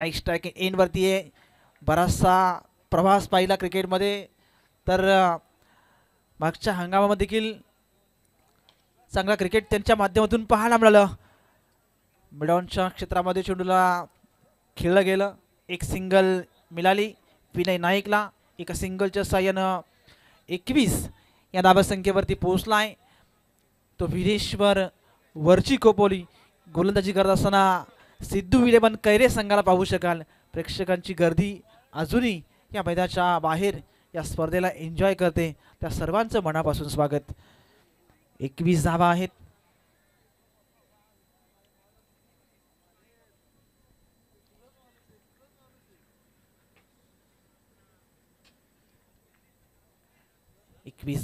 Strike end वरती आहे. बराचसा प्रवास पाहिला क्रिकेटमध्ये, तर मागच्या हंगामामध्ये देखील चांगला क्रिकेट त्यांच्या माध्यमातून पाहायला मिळालं. मिडॉनच्या क्षेत्रामध्ये चेंडूला खेळलं गेलं. एक सिंगल मिळाली विनय नाईकला. एका सिंगलच्या साह्यानं 21 या धावसंख्येवरती पोहोचला आहे. तो विरेश्वर वरची कोपोली गोलंदाजी करत असताना सिद्धू विलेबन कैरे संघाला पाहू शकाल. प्रेक्षकांची गर्दी अजूनही या मैदानाच्या बाहेर या स्पर्धेला एन्जॉय करते. त्या सर्वांचं मनापासून स्वागत. 21 धावा आहेत.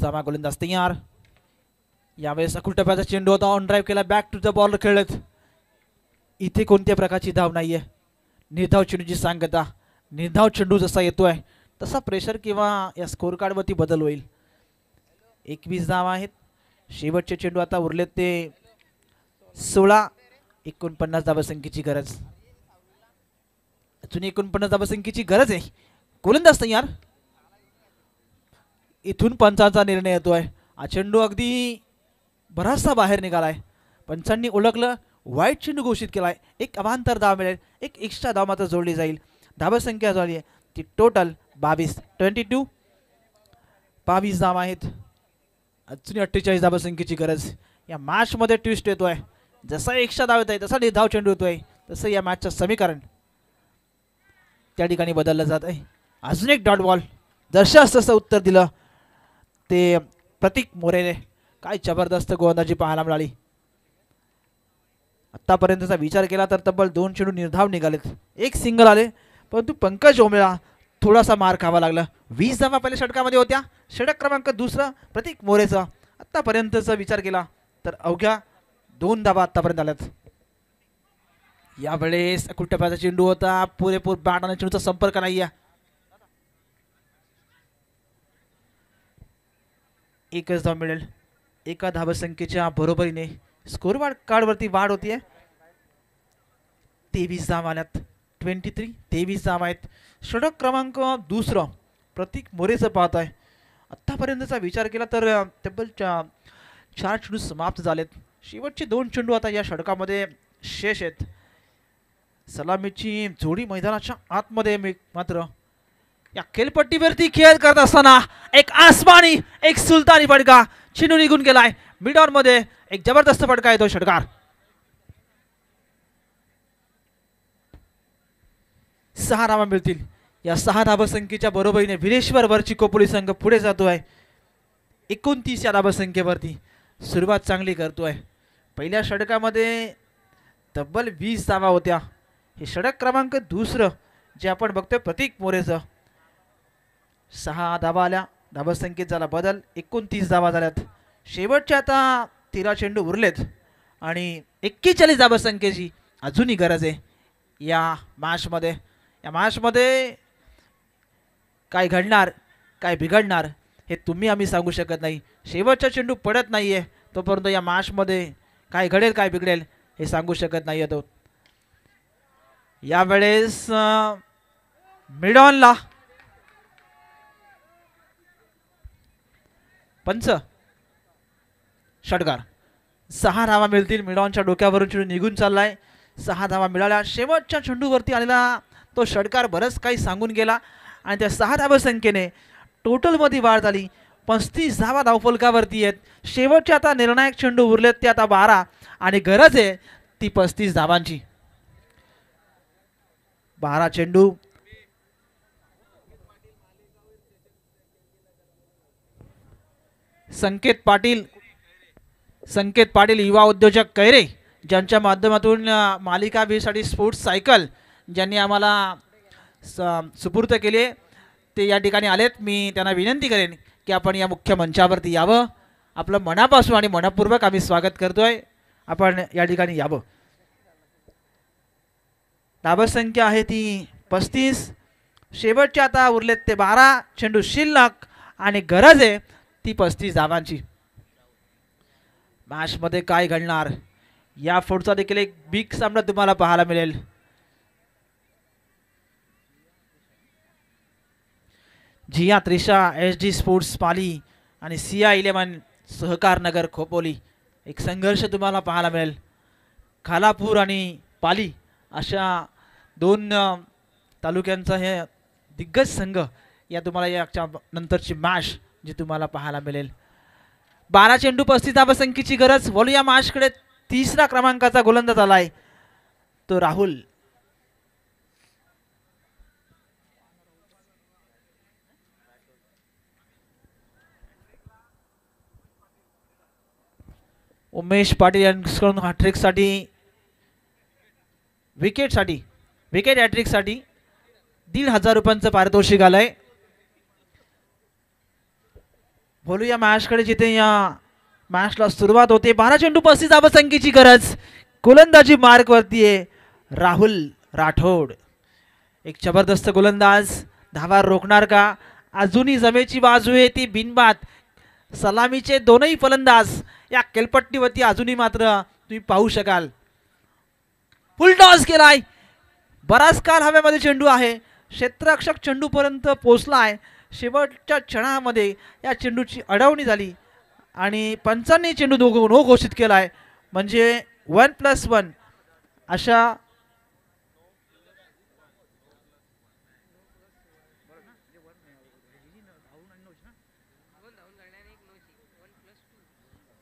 धावा. गोलंदाज तयार. यावेळेस अकुल टप्प्याचा चेंडू होता. ऑन ड्राईव्ह केला. बॅक टू द बॉल खेळत. इथे कोणत्या प्रकारची धाव नाहीये. निर्धाव चेंडूची सांगता. निर्धाव चेंडू जसा येतोय तसा प्रेशर किंवा या स्कोर कार्डवरती बदल होईल. 21 धावा आहेत. शेवटचे चेंडू आता उरलेत ते 16. 49 धावसंख्येची गरज. अजून 49 धावसंख्येची गरज आहे. गोलंदाज तयार. इथून पंचांचा निर्णय येतोय. हा चेंडू अगदी बराचसा बाहेर निघालाय. पंचांनी ओळखलं. वाईट चेंडू घोषित केलाय. एक अवांतर धाव मिळेल. एक एक्स्ट्रा धाव मात्र जोडली जाईल. धावसंख्या झाली आहे ती टोटल 22. 22 धाव आहेत. अजून 48 धावसंख्येची गरज. या मॅच मध्ये ट्विस्ट येतोय. जसा एक्स्ट्रा धाव येत आहे तसा निर्धाव चेंडू येतोय तसं या मॅचचं समीकरण त्या ठिकाणी बदललं जात आहे. अजून एक डॉट बॉल. जसं तसं उत्तर दिलं ते प्रतीक मोरेने. काय जबरदस्त गोलंदाजी पाहायला मिळाली. आतापर्यंतचा विचार केला तर तब्बल 2 चेंडू निर्धाव निघालेत. एक सिंगल आले, परंतु पंकज ओंबळेला थोडासा मार खावा लागला. 20 धावा पहिल्या षटकामध्ये होत्या. षटक क्रमांक दुसरा प्रतीक मोरेचा. आतापर्यंतचा विचार केला तर अवघ्या 2 धावा आतापर्यंत आल्यात. यावेळेस अकुल टप्प्याचा चेंडू होता. पुरेपूर बॅट आणि चेंडूचा संपर्क नाही आहे. एकच धाव मिळेल. एका धावसंख्येच्या बरोबरीने स्कोर कार्डवरती वाढ होतीये. 23 धावा आल्यात. 23. 23 धावा आहेत. षटक क्रमांक दुसरं प्रतीक मोरेचं पाहत आहे. आत्तापर्यंतचा विचार केला तर तब्बल 4 चेंडू समाप्त झालेत. शेवटचे 2 चेंडू आता या षटकामध्ये शेष आहेत. सलामीची जोडी मैदानाच्या आतमध्ये मात्र या खेळपट्टीवरती खेळ करत असताना एक आसमानी एक सुलतानी फटका. चेंडू निघून गेलाय. मिड ऑन मध्ये एक जबरदस्त फटका येतो षटकार. 6 धावा मिळतील. या 6 धावसंख्येच्या बरोबरीने विरेश्वर वरची कोपोली संघ पुढे जातोय. 29 या धावसंख्येवरती सुरुवात चांगली करतोय. पहिल्या षटकामध्ये तब्बल 20 धावा होत्या. हे षटक क्रमांक दुसरं जे आपण बघतोय प्रतीक मोरेचं. 6 धावा आल्या. धावसंख्येत झाला बदल. 29 धावा झाल्यात. शेवटच्या आता 13 चेंडू उरलेत आणि 41 धावसंख्येची अजूनही गरज आहे या मॅचमध्ये. या मॅचमध्ये काय घडणार काय बिघडणार हे तुम्ही आम्ही सांगू शकत नाही. शेवटचा चेंडू पडत नाहीये तोपर्यंत या मॅचमध्ये काय घडेल काय बिघडेल हे सांगू शकत नाही. तो यावेळेस मिडॉनला पंच षटकार. 6 धावा मिळतील. मिडॉनच्या डोक्यावरून चेंडू निघून चाललाय. 6 धावा मिळाल्या. शेवटच्या चेंडूवरती आलेला तो षटकार बरंच काही सांगून गेला आणि त्या 6 धावसंख्येने टोटलमध्ये वाढ झाली. 35 धावा धावफलकावरती आहेत. शेवटचे आता निर्णायक चेंडू उरलेत ते आता 12 आणि गरज आहे ती 35 धावांची. 12 चेंडू. संकेत पाटील युवा उद्योजक कैरे ज्यांच्या माध्यमातून मालिका साठी स्पोर्ट्स सायकल ज्यांनी आम्हाला सुपूर्द केले ते या ठिकाणी आलेत. मी त्यांना विनंती करेन की आपण या मुख्य मंचावरती यावं. आपलं मनापासून आणि मनपूर्वक आम्ही स्वागत करतोय. आपण या ठिकाणी यावं. धावसंख्या आहे ती 35. शेवटचे आता उरलेत ते 12 चेंडू शिल्लक आणि गरज आहे ती 35 धावांची. मॅच मध्ये काय घडणार या फोडचा देखील एक बिग सामना तुम्हाला पाहायला मिळेल. Jiya Trisha S D sports Pali आणि सिया 11 सहकार नगर खोपोली. एक संघर्ष तुम्हाला पाहायला मिळेल. खालापूर आणि पाली अशा दोन तालुक्यांचा हे दिग्गज संघ या तुम्हाला याच्या नंतरची मॅच जी तुम्हाला पाहायला मिळेल. 12 चेंडू 35 धावसंख्येची गरज. बोलू या मॅचकडे. तिसरा क्रमांकाचा गोलंदाज आलाय तो राहुल. उमेश पाटील यांच्याकडून हॅट्रिकसाठी विकेट हॅट्रिकसाठी 1,500 रुपयांचं पारितोषिक आलंय. बोलूया मॅचकडे जिथे या मॅचला सुरुवात होते. 12 चेंडू 35 धावसंख्येची गरज. गोलंदाजी मार्क वरती आहे राहुल राठोड. एक जबरदस्त गोलंदाज. धावा रोखणार का? अजूनही जमेची बाजू आहे ती बिनबाद. सलामीचे दोनही फलंदाज या केलपट्टीवरती अजूनही मात्र तुम्ही पाहू शकाल. फुल टॉस केलाय. बराच काळ हवेमध्ये चेंडू आहे. क्षेत्ररक्षक चेंडूपर्यंत पोहोचलाय. शेवटच्या क्षणामध्ये या चेंडूची अडवणी झाली आणि पंचांनी चेंडू नो घोषित केलाय. म्हणजे 1+1 अशा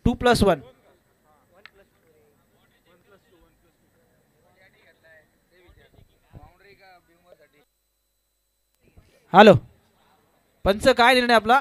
+1. हॅलो पंच, काय निर्णय आपला?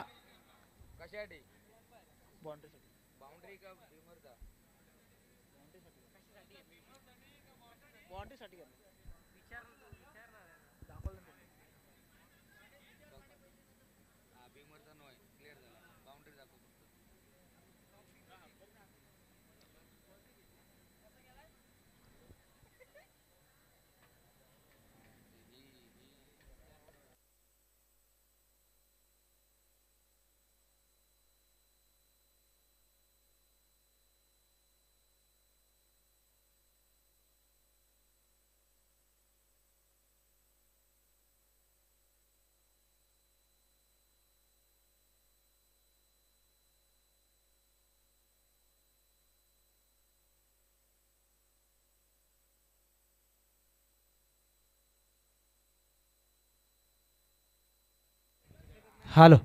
हॅलो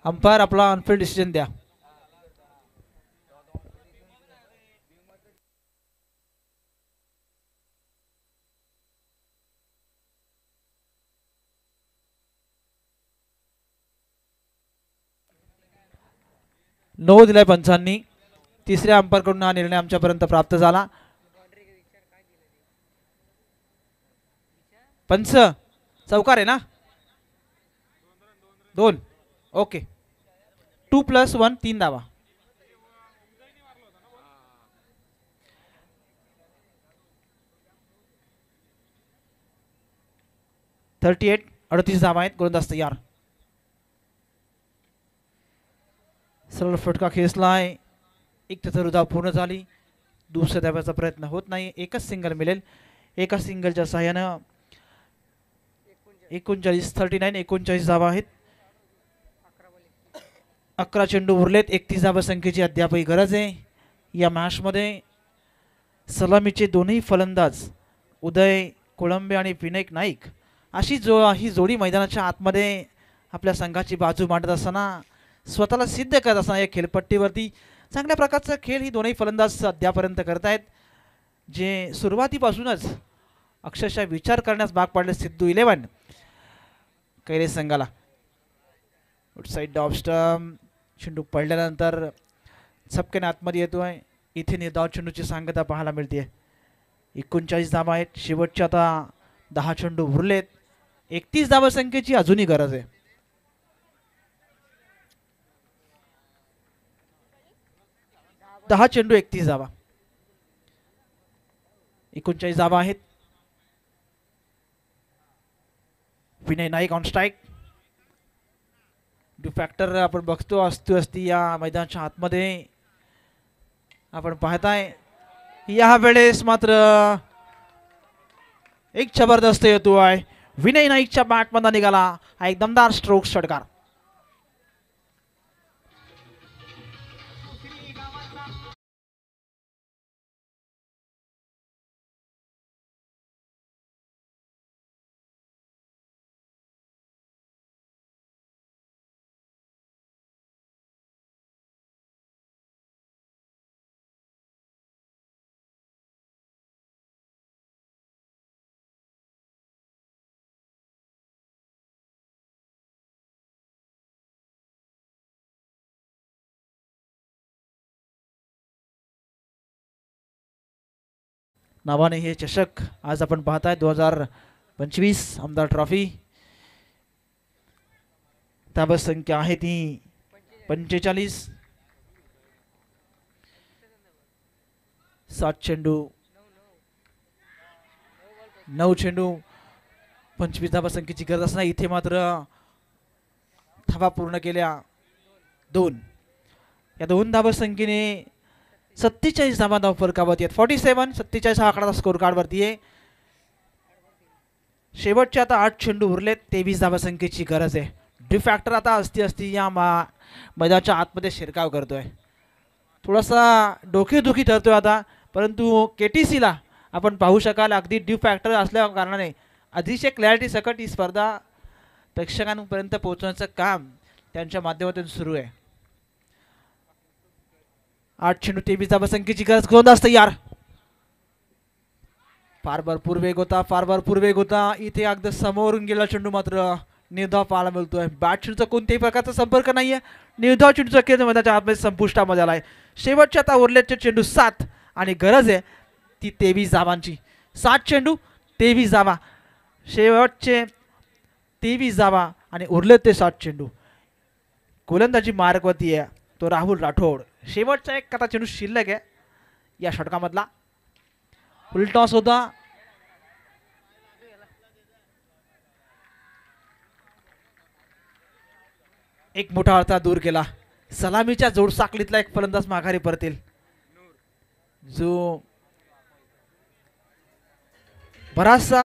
अंपायर, आपला ऑनफिल्ड डिसिजन द्या. नो दिलाय पंचांनी. तिसऱ्या अंपायरकडून हा निर्णय आमच्यापर्यंत प्राप्त झाला. पंच चौकार आहे ना? 2. ओके. 2+1 3 धावा. .38 38 धावा आहेत. गोलंदाज तयार. सरळ फटका खेचलाय. एक त्याचा धाव पूर्ण झाली. दुसऱ्या धाव्याचा प्रयत्न होत नाही. एकच सिंगल मिळेल. एका सिंगलच्या सहाय्यानं 39 धावा आहेत. 11 चेंडू उरलेत. 31 धावसंख्येची अद्यापही गरज आहे या मॅचमध्ये. सलामीचे दोन्ही फलंदाज उदय कोळंबे आणि विनायक नाईक अशी ही जोडी मैदानाच्या आतमध्ये आपल्या संघाची बाजू मांडत असताना, स्वतःला सिद्ध करत असताना या खेळपट्टीवरती चांगल्या प्रकारचा खेळ ही दोन्ही फलंदाज अद्यापर्यंत करतायत. जे सुरुवातीपासूनच अक्षरशः विचार करण्यास भाग पाडले सिद्धू 11 कैले संघाला. Outside off stump. चेंडू पडल्यानंतर झपक्याने आतमध्ये येतोय. इथे निर्धाव चेंडूची सांगता पाहायला मिळते. 39 धावा आहेत. शेवटच्या आता 10 चेंडू उरलेत. 31 धावसंख्येची अजूनही गरज आहे. दहा चेंडू 31 धावा. 39 धावा आहेत. Vinay Naik on strike. डिफॅक्टर आपण बघतो असती या मैदानाच्या आतमध्ये आपण पाहताय. या वेळेस मात्र एक जबरदस्त येतो आहे. विनय नाईकच्या बॅटमधून निघाला हा एक दमदार स्ट्रोक षटकार. नावाने हे चषक आज आपण पाहताय 2025 आमदार ट्रॉफी. धावा संख्या आहे ती 45. 7 चेंडू 9 चेंडू 25 धावा संख्येची गरज असणार. इथे मात्र धावा पूर्ण केल्या 2. या 2 धावा संख्येने 47 धावा फरकावरती आहेत. 47-47 हा आकडाचा स्कोर कार्ड वरती आहे. शेवटचे आता 8 चेंडू उरलेत. 23 धावा संख्येची गरज आहे. डिफॅक्टर आता असती या मैदानाच्या आतमध्ये शिरकाव करतोय. थोडासा डोकेदुखी ठरतोय आता, परंतु KTCला आपण पाहू शकाल अगदी डिफॅक्टर असल्या कारणाने अतिशय क्लॅरिटी सकट ही स्पर्धा प्रेक्षकांपर्यंत पोहोचवण्याचं काम त्यांच्या माध्यमातून सुरू आहे. 8 चेंडू 23 धावा संख्येची गरज. गोलंदाज तयार. फार भरपूर वेग होता, फार भरपूर वेग होता. इथे अगदी समोरून गेला चेंडू मात्र निर्धाव पाहायला मिळतोय. बॅट चेंडूचा कोणत्याही प्रकारचा संपर्क नाहीये. निर्धाव चेंडूचा खेळ मैदानाच्या आतमध्ये संपुष्टामध्ये आलाय. शेवटचे आता उरलेचे चेंडू 7 आणि गरज आहे ती 23 धावांची. 7 चेंडू 23 धावा. शेवटचे 23 धावा आणि उरले ते 7 चेंडू. गोलंदाजी मार्गवरती आहे तो राहुल राठोड. शेवटचा एक आता चेंडू शिल्लक आहे या षटकामधला. उलटॉस होता. एक मोठा अडथळा दूर केला. सलामीच्या जोडसाखळीतला एक फलंदाज माघारी परतील जो बराचसा